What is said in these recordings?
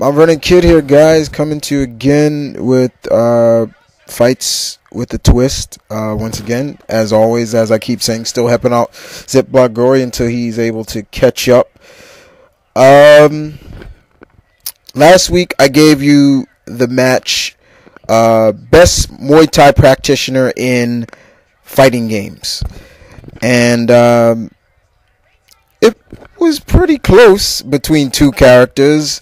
I'm running Kid here, guys, coming to you again with fights with a twist. Once again, as always, as I keep saying, still helping out Zipblock Gory until he's able to catch up. Last week I gave you the match, best Muay Thai practitioner in fighting games, and it was pretty close between two characters.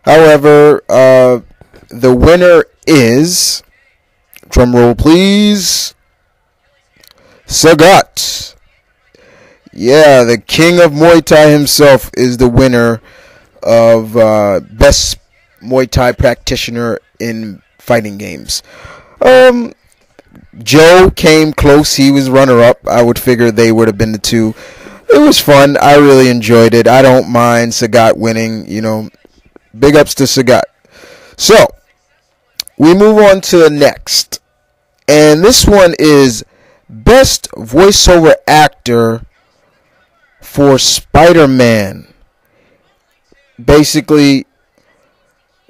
However, the winner is, drum roll please, Sagat. Yeah, the king of Muay Thai himself is the winner of best Muay Thai practitioner in fighting games. Joe came close. He was runner-up. I would figure they would have been the two. It was fun. I really enjoyed it. I don't mind Sagat winning. You know, big ups to Sagat. So, we move on to the next. And this one is best voiceover actor for SpiderMan. Basically,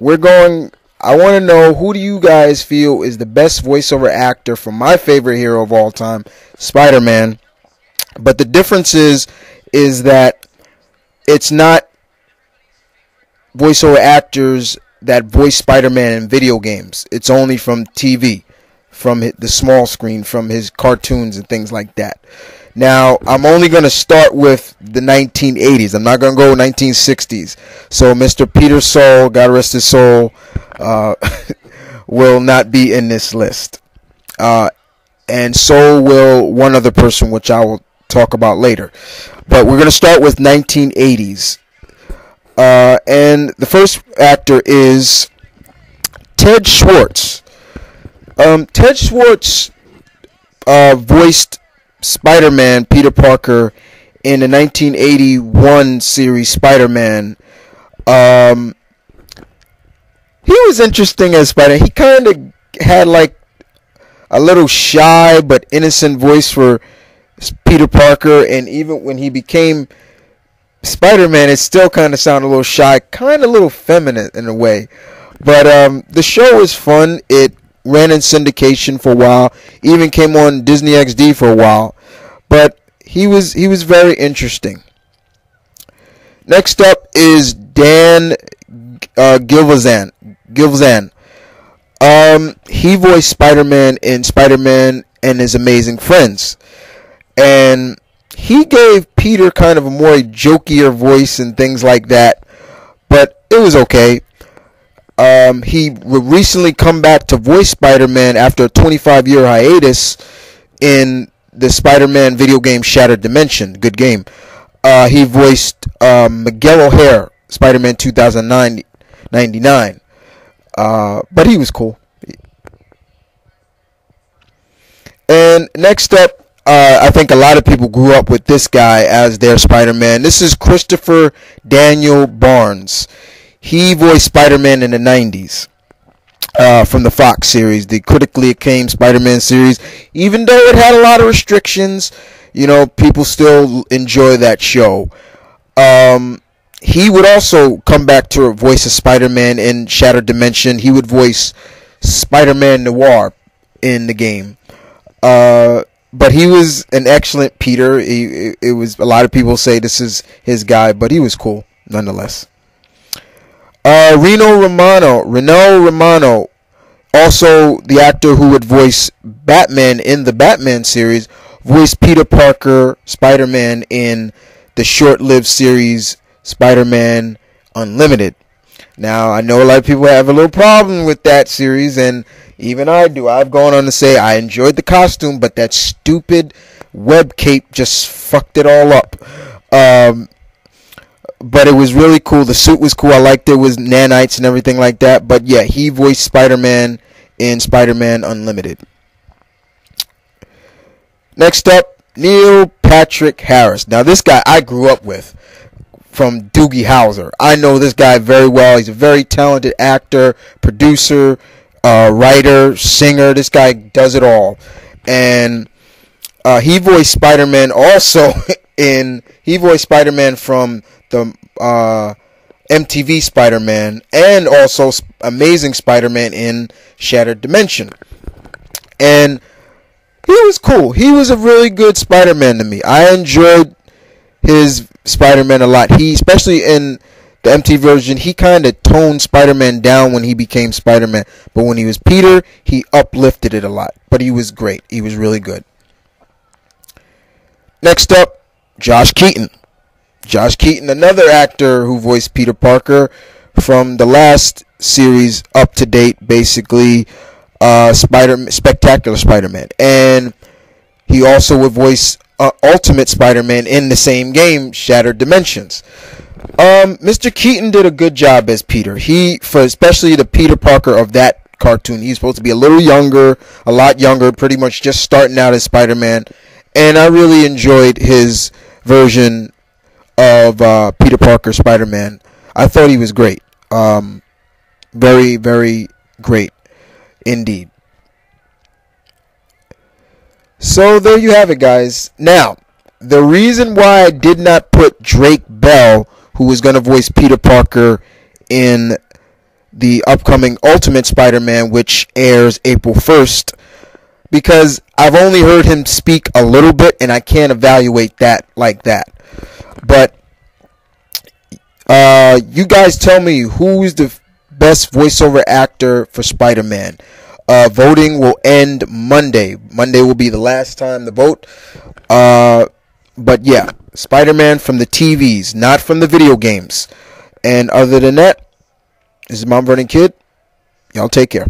I want to know, who do you guys feel is the best voiceover actor for my favorite hero of all time, SpiderMan? But the difference is that it's not voiceover actors that voice Spider-Man in video games. It's only from TV, from the small screen, from his cartoons and things like that. Now, I'm only going to start with the 1980s. I'm not going to go 1960s. So, Mr. Peter Soul, God rest his soul, will not be in this list. And so will one other person, which I will talk about later. But we're going to start with 1980s. And the first actor is Ted Schwartz. Ted Schwartz voiced Spider-Man, Peter Parker, in the 1981 series Spider-Man. He was interesting as Spider-Man. He kind of had like a little shy but innocent voice for Peter Parker, and even when he became Spider-Man, it still kind of sounded a little shy, kind of a little feminine in a way. But the show was fun. It ran in syndication for a while, even came on Disney XD for a while, but he was very interesting. Next up is Dan Gilvezan. He voiced Spider-Man in Spider-Man and His Amazing Friends, and he gave Peter kind of a more jokier voice and things like that, but it was okay. He would recently come back to voice Spider-Man after a 25-year hiatus in the Spider-Man video game Shattered Dimension. Good game. He voiced Miguel O'Hare, Spider-Man 2099. But he was cool. And next up, I think a lot of people grew up with this guy as their Spider-Man. This is Christopher Daniel Barnes. He voiced Spider-Man in the 90s from the Fox series, the critically acclaimed Spider-Man series. Even though it had a lot of restrictions, you know, people still enjoy that show. He would also come back to voice a Spider-Man in Shattered Dimension. He would voice Spider-Man Noir in the game. But he was an excellent Peter. It was, a lot of people say this is his guy, but he was cool nonetheless. Reno Romano, also the actor who would voice Batman in the Batman series, voiced Peter Parker, Spider-Man in the short-lived series Spider-Man Unlimited. Now, I know a lot of people have a little problem with that series, and even I do. I've gone on to say I enjoyed the costume, but that stupid web cape just fucked it all up. But it was really cool. The suit was cool. I liked it. It was nanites and everything like that. But yeah, he voiced Spider-Man in Spider-Man Unlimited. Next up, Neil Patrick Harris. Now, this guy I grew up with from Doogie Howser. I know this guy very well. He's a very talented actor, producer, writer, singer. This guy does it all. And he voiced Spider-Man also he voiced Spider-Man from the MTV Spider-Man, and also Amazing Spider-Man in Shattered Dimension. And he was cool. He was a really good Spider-Man to me. I enjoyed his Spider-Man a lot. He, especially in the MTV version, he kind of toned Spider-Man down when he became Spider-Man. But when he was Peter, he uplifted it a lot. But he was great. He was really good. Next up, Josh Keaton. Josh Keaton, another actor who voiced Peter Parker from the last series up to date, basically, Spectacular Spider-Man. And he also would voice Ultimate Spider-Man in the same game, Shattered Dimensions. Mr. Keaton did a good job as Peter. For especially the Peter Parker of that cartoon, he's supposed to be a little younger, a lot younger, pretty much just starting out as Spider-Man. And I really enjoyed his version of Peter Parker Spider-Man. I thought he was great. Very, very great indeed. So there you have it, guys. Now, the reason why I did not put Drake Bell, who was going to voice Peter Parker in the upcoming Ultimate Spider-Man, which airs April 1st, because I've only heard him speak a little bit, and I can't evaluate that like that. But you guys tell me who is the best voiceover actor for Spider-Man. Voting will end Monday. Monday will be the last time to vote. But yeah, Spider-Man from the TVs, not from the video games. And other than that, this is Mount Vernon Kid. Y'all take care.